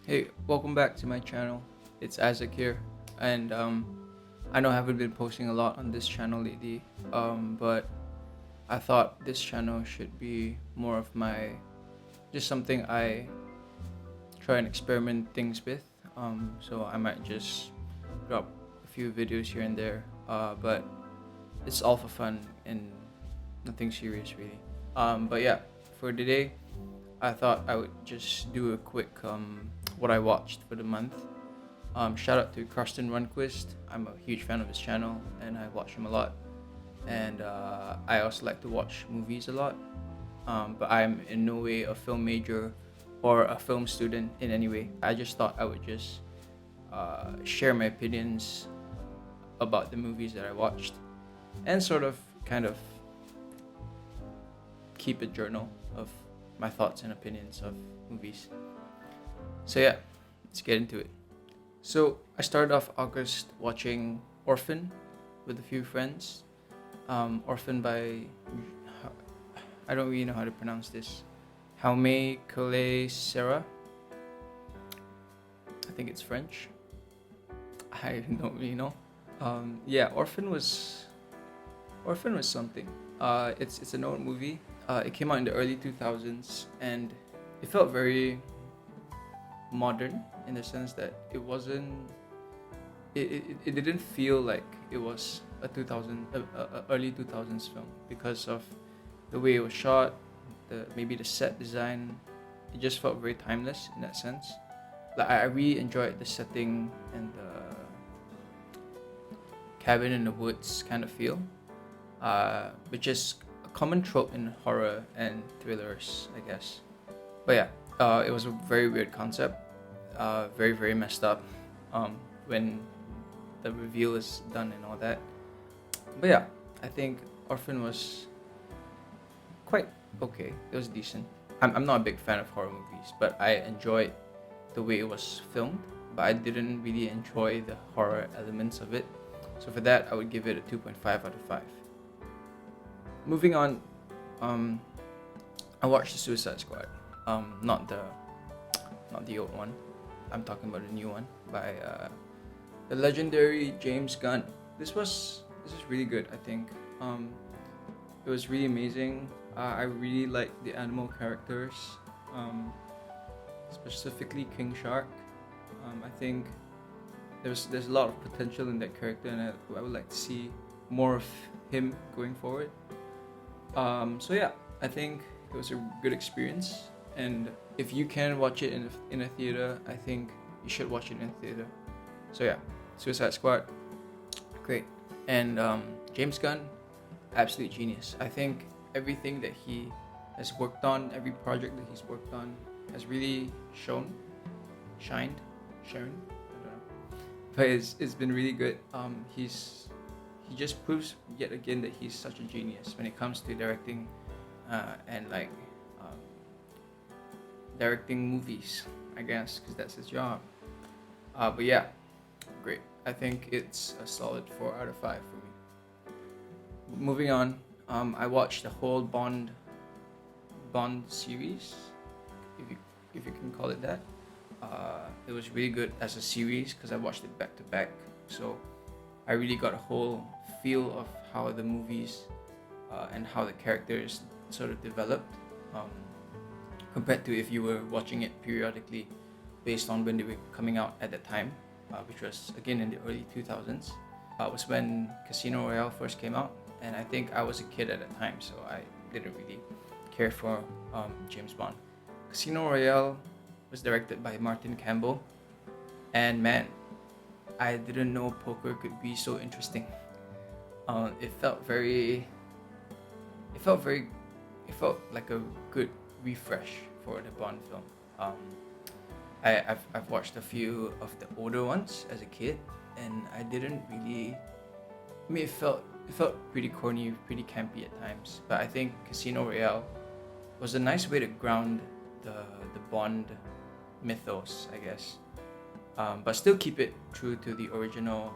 Hey, welcome back to my channel. It's Isaac here, and I know I haven't been posting a lot on this channel lately, but I thought this channel should be more of my just something I try and experiment things with. So I might just drop a few videos here and there, but it's all for fun and nothing serious really. But yeah, for today, I thought I would just do a quick what I watched for the month. Shout out to Karsten Runquist. I'm a huge fan of his channel and I watch him a lot. And I also like to watch movies a lot. But I'm in no way a film major or a film student in any way. I just thought I would just share my opinions about the movies that I watched and sort of kind of keep a journal of my thoughts and opinions of movies. So yeah, let's get into it. So I started off August watching Orphan with a few friends. Orphan by I don't really know how to pronounce this. Jaume Collet Serra. I think it's French. I don't really know. Yeah, Orphan was something. It's an old movie. It came out in the early 2000s and it felt very modern in the sense that it wasn't it didn't feel like it was a early 2000s film because of the way it was shot, maybe the set design. It just felt very timeless in that sense. Like I really enjoyed the setting and the cabin in the woods kind of feel, which is a common trope in horror and thrillers, I guess. But yeah, it was a very weird concept, very very messed up when the reveal is done and all that. But yeah, I think Orphan was quite okay. It was decent. I'm not a big fan of horror movies, but I enjoyed the way it was filmed. But I didn't really enjoy the horror elements of it. So for that, I would give it a 2.5 out of 5. Moving on, I watched The Suicide Squad. Not the old one. I'm talking about the new one by the legendary James Gunn. This is really good. I think it was really amazing. I really liked the animal characters, specifically King Shark. I think there's a lot of potential in that character, and I would like to see more of him going forward. So yeah, I think it was a good experience, and if you can watch it in a theater, I think you should watch it in a theater. So yeah, Suicide Squad, great. And James Gunn, absolute genius. I think everything that he has worked on, every project that he's worked on, has really shined. I don't know, but it's been really good. He just proves yet again that he's such a genius when it comes to directing, and like directing movies, I guess, because that's his job. But yeah, great. I think it's a solid 4 out of 5 for me. Moving on, I watched the whole Bond series, if you can call it that. It was really good as a series because I watched it back to back. So I really got a whole feel of how the movies and how the characters sort of developed, compared to if you were watching it periodically based on when they were coming out at that time, which was again in the early 2000s. Was when Casino Royale first came out, and I think I was a kid at that time, so I didn't really care for James Bond. Casino Royale was directed by Martin Campbell, and man, I didn't know poker could be so interesting. It felt like a good refresh for the Bond film. I've watched a few of the older ones as a kid, and I didn't really. I mean, it felt pretty corny, pretty campy at times. But I think Casino Royale was a nice way to ground the Bond mythos, I guess. But still keep it true to the original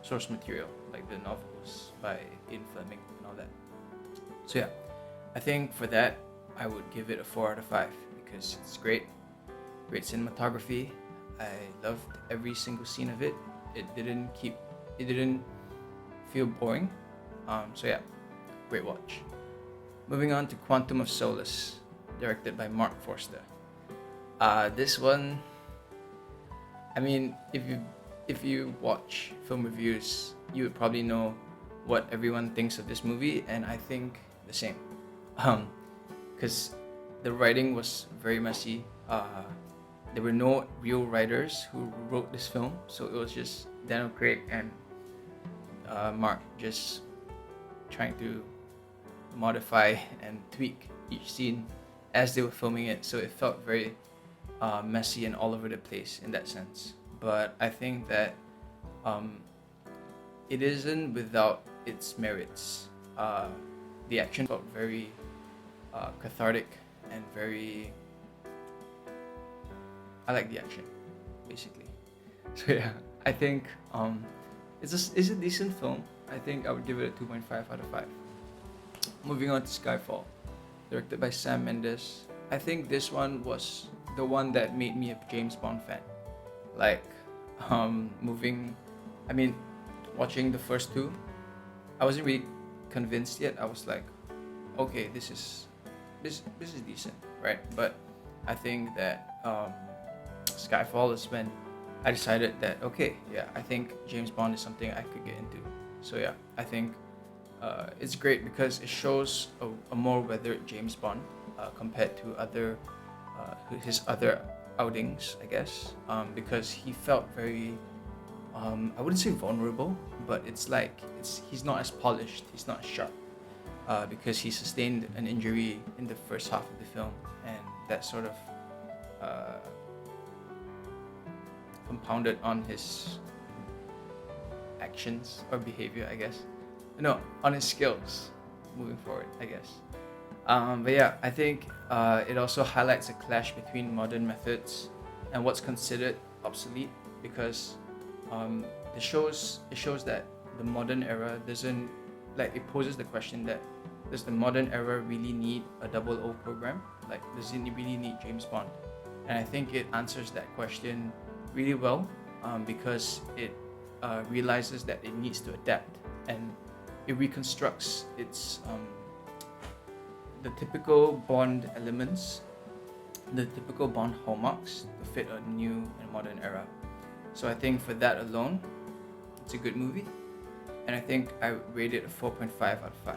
source material, like the novels by Ian Fleming and all that. So yeah, I think for that I would give it a 4 out of 5 because it's great. great cinematography. I loved every single scene of it. It didn't feel boring. So yeah, great watch. Moving on to Quantum of Solace, directed by Mark Forster. This one, I mean, if you watch film reviews, you would probably know what everyone thinks of this movie, and I think the same. Because the writing was very messy. There were no real writers who wrote this film, so it was just Daniel Craig and Mark just trying to modify and tweak each scene as they were filming it, so it felt very messy and all over the place in that sense. But I think that it isn't without its merits. The action felt very cathartic and very. I like the action, basically. So yeah, I think it's a decent film. I think I would give it a 2.5 out of 5. Moving on to Skyfall, directed by Sam Mendes. I think this one was the one that made me a James Bond fan. Like, watching the first two, I wasn't really convinced yet. I was like, okay, this is decent, right? But I think that Skyfall is when I decided that okay, yeah, I think James Bond is something I could get into. So yeah, I think it's great because it shows a more weathered James Bond compared to his other outings, I guess, because he felt very I wouldn't say vulnerable, but it's like he's not as polished, he's not as sharp, because he sustained an injury in the first half of the film, and that sort of compounded on his actions or behavior, I guess. No, on his skills moving forward, I guess. But yeah, I think it also highlights a clash between modern methods and what's considered obsolete, because it shows that the modern era doesn't, like, it poses the question that does the modern era really need a 000 program? Like, does it really need James Bond? And I think it answers that question really well, because it realizes that it needs to adapt, and it reconstructs its the typical Bond elements, the typical Bond hallmarks to fit a new and modern era. So I think for that alone, it's a good movie, and I think I rate it a 4.5 out of 5.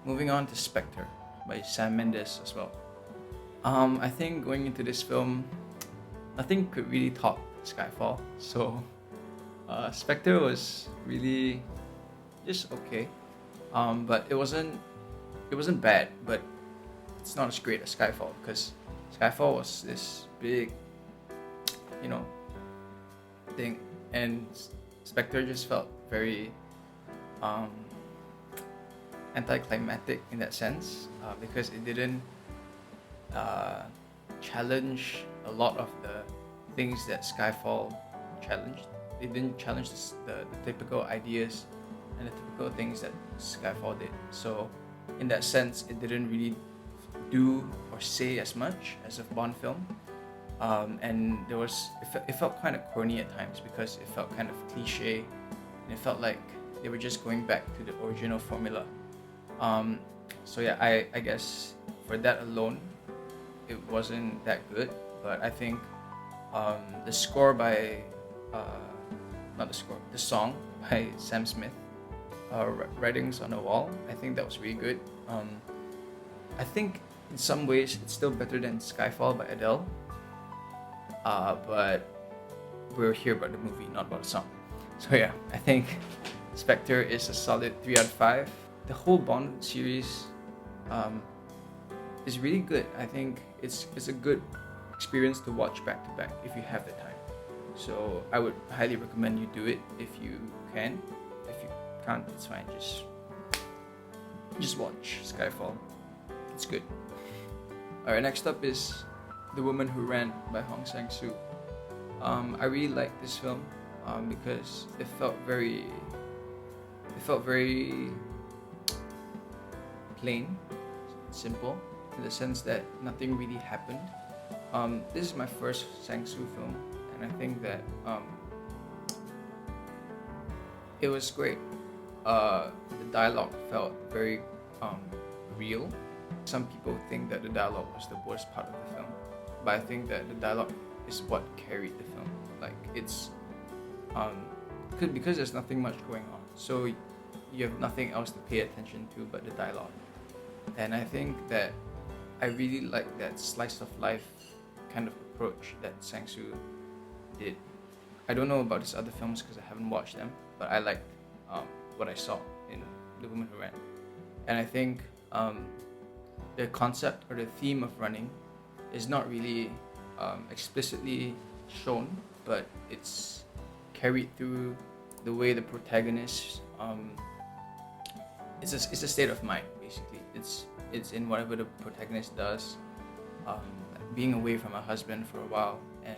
Moving on to Spectre by Sam Mendes as well. I think going into this film, nothing could really top Skyfall. So Spectre was really just okay, but it wasn't bad, but it's not as great as Skyfall, because Skyfall was this big, thing, and Spectre just felt very anticlimactic in that sense, because it didn't challenge a lot of the things that Skyfall challenged. It didn't challenge the typical ideas and the typical things that Skyfall did. So in that sense, it didn't really do or say as much as a Bond film, and it felt kind of corny at times, because it felt kind of cliche, and it felt like they were just going back to the original formula. So yeah, I guess for that alone, it wasn't that good. But I think the score by the song by Sam Smith, Writings on the Wall, I think that was really good. I think in some ways it's still better than Skyfall by Adele, but we're here about the movie, not about the song. So yeah, I think Spectre is a solid 3 out of 5. The whole Bond series is really good. I think it's a good experience to watch back to back if you have the time. So I would highly recommend you do it if you can. If you can't, it's fine. Just watch Skyfall. It's good. Alright, next up is The Woman Who Ran by Hong Sang-soo. I really like this film because it felt very plain, simple, in the sense that nothing really happened. This is my first Sang-soo film, and I think that it was great. The dialogue felt very real. Some people think that the dialogue was the worst part of the film, but I think that the dialogue is what carried the film. Like it's because there's nothing much going on, so you have nothing else to pay attention to but the dialogue. And I think that I really like that slice of life kind of approach that Sang-soo did. I don't know about his other films because I haven't watched them, but I liked what I saw in The Woman Who Ran. And I think the concept or the theme of running is not really explicitly shown, but it's carried through the way the protagonist it's a state of mind basically. It's in whatever the protagonist does, being away from her husband for a while, and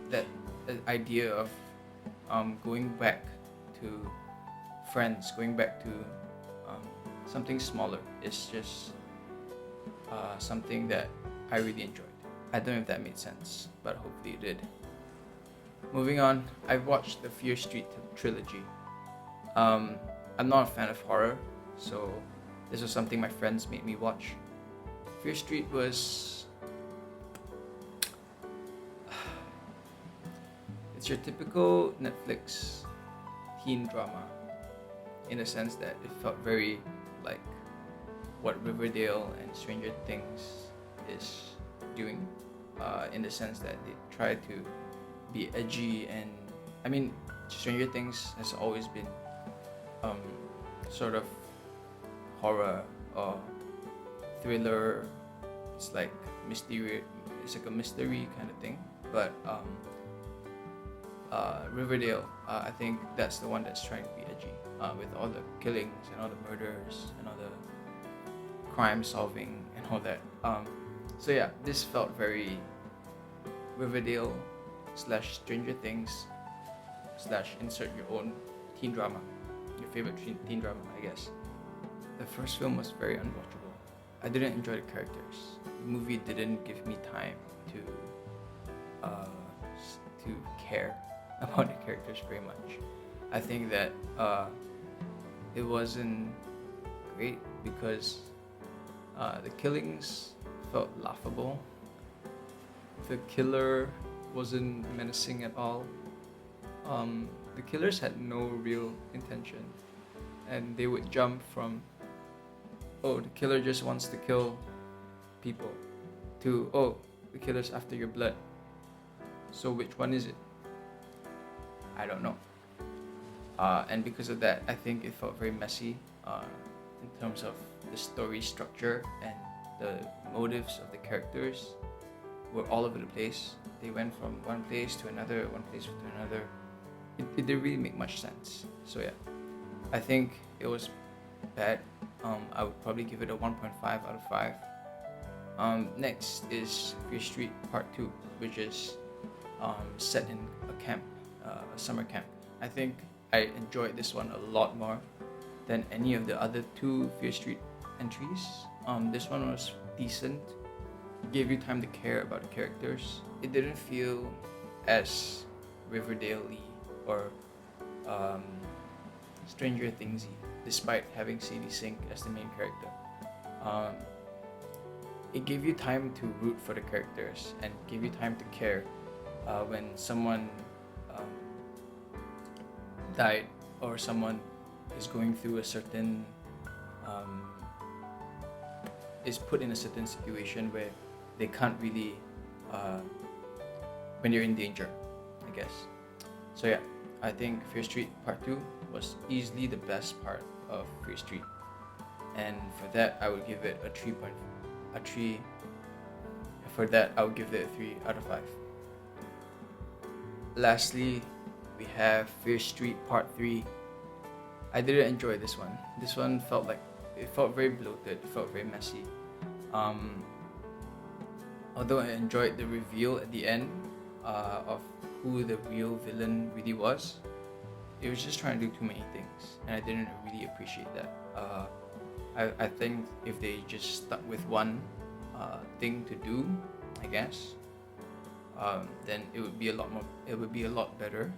that idea of going back to friends, going back to something smaller is just something that I really enjoyed. I don't know if that made sense, but hopefully it did. Moving on, I've watched the Fear Street trilogy. I'm not a fan of horror, so this was something my friends made me watch. Fear Street was... it's your typical Netflix teen drama, in the sense that it felt very like what Riverdale and Stranger Things is doing, in the sense that they try to be edgy. And I mean, Stranger Things has always been sort of horror or thriller. It's like mystery. It's like a mystery kind of thing. But Riverdale, I think that's the one that's trying to be edgy, with all the killings and all the murders and all the crime solving and all that. So yeah, this felt very Riverdale / Stranger Things / insert your own teen drama, your favorite teen drama, I guess. The first film was very unwatchable. I didn't enjoy the characters. The movie didn't give me time to care about the characters very much. I think that it wasn't great because the killings felt laughable. The killer wasn't menacing at all. The killers had no real intention, and they would jump from, oh, the killer just wants to kill people, to, oh, the killer's after your blood. So which one is it? I don't know. And because of that, I think it felt very messy in terms of the story structure, and the motives of the characters were all over the place. They went from one place to another, one place to another. It didn't really make much sense. So yeah, I think it was bad. I would probably give it a 1.5 out of 5. Next is Fear Street Part 2, which is set in a camp, a summer camp. I think I enjoyed this one a lot more than any of the other two Fear Street entries. This one was decent. It gave you time to care about the characters. It didn't feel as Riverdale-y or Stranger Things-y, despite having CD Sink as the main character. It gave you time to root for the characters and gave you time to care when someone died, or someone is going through a certain is put in a certain situation where they can't really when they're in danger, I guess. So yeah, I think Fear Street Part 2 was easily the best part of Fear Street, and for that I would give it a 3. For that I would give it a 3 out of 5. Lastly, we have Fear Street Part 3. I didn't enjoy this one. This one felt very bloated, it felt very messy. Although I enjoyed the reveal at the end of who the real villain really was, it was just trying to do too many things, and I didn't really appreciate that. I think if they just stuck with one thing to do, I guess, then it would be a lot more. It would be a lot better.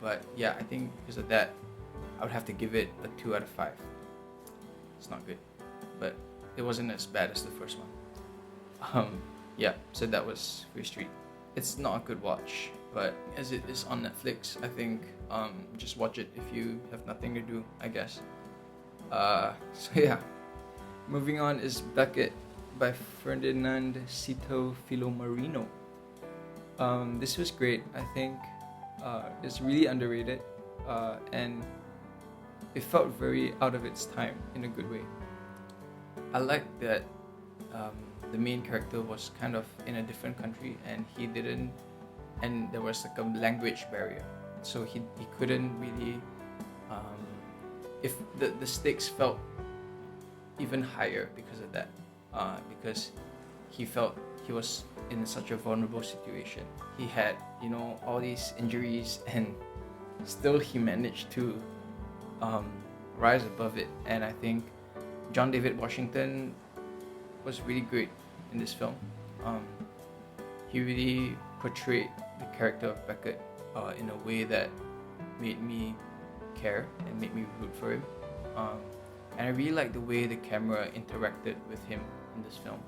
But yeah, I think because of that, I would have to give it a 2 out of 5. It's not good, but it wasn't as bad as the first one. Yeah, so that was Fear Street. It's not a good watch, but as it is on Netflix, I think just watch it if you have nothing to do, I guess. So yeah, moving on is Beckett by Ferdinand Cito Filomarino. This was great. I think it's really underrated, and it felt very out of its time in a good way. I like that the main character was kind of in a different country, and he didn't, and there was like a language barrier, so he couldn't really. If the stakes felt even higher because of that, because he felt he was in such a vulnerable situation. He had, all these injuries, and still he managed to rise above it. And I think John David Washington was really great in this film. He really portrayed the character of Beckett in a way that made me care and made me root for him. And I really like the way the camera interacted with him in this film.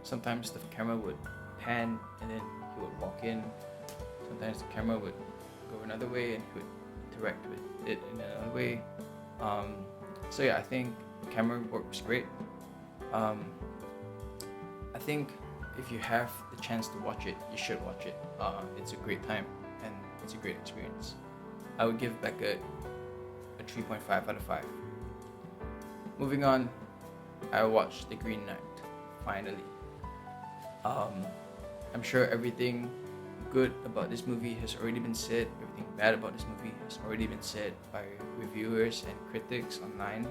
Sometimes the camera would pan and then he would walk in. Sometimes the camera would go another way and he would interact with it in another way. So yeah, I think camera work was great. I think if you have the chance to watch it, you should watch it. It's a great time and it's a great experience. I would give Beckett a 3.5 out of 5. Moving on, I watched The Green Knight, finally. I'm sure everything good about this movie has already been said. Everything bad about this movie has already been said by reviewers and critics online.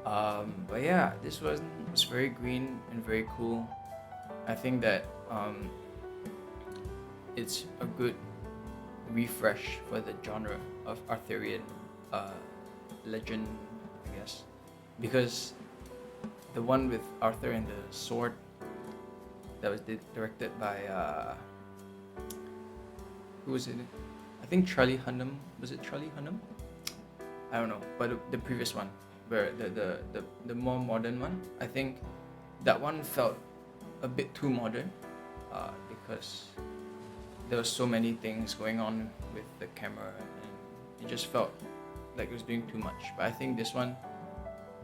But yeah, this was very green and very cool. I think that it's a good refresh for the genre of Arthurian legend, I guess, because the one with Arthur and the sword that was directed by who was it? I think Charlie Hunnam. Was it Charlie Hunnam? I don't know, but the previous one, where the more modern one, I think that one felt a bit too modern, because there were so many things going on with the camera, and it just felt like it was doing too much. But I think this one,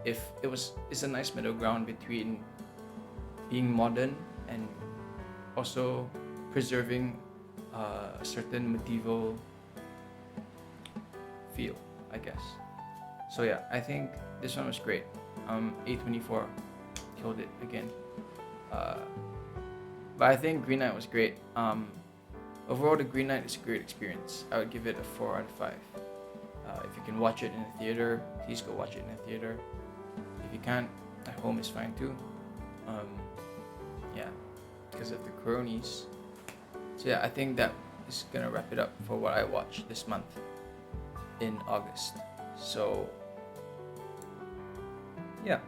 it's a nice middle ground between being modern and also preserving a certain medieval feel, I guess. So yeah, I think this one was great. A24 killed it again. But I think Green Knight was great. Overall, the Green Knight is a great experience. I would give it a 4 out of 5. If you can watch it in a theater, please go watch it in a theater. If you can't, at home is fine too. Yeah, because of the coronies. So yeah, I think that is gonna wrap it up for what I watched this month in August. So yeah,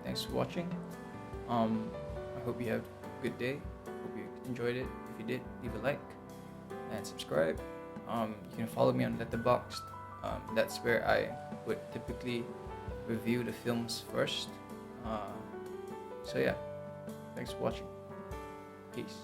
thanks for watching. I hope you have a good day. Hope you enjoyed it. If you did, leave a like and subscribe. You can follow me on Letterboxd. That's where I would typically review the films first. So yeah, thanks for watching. Peace.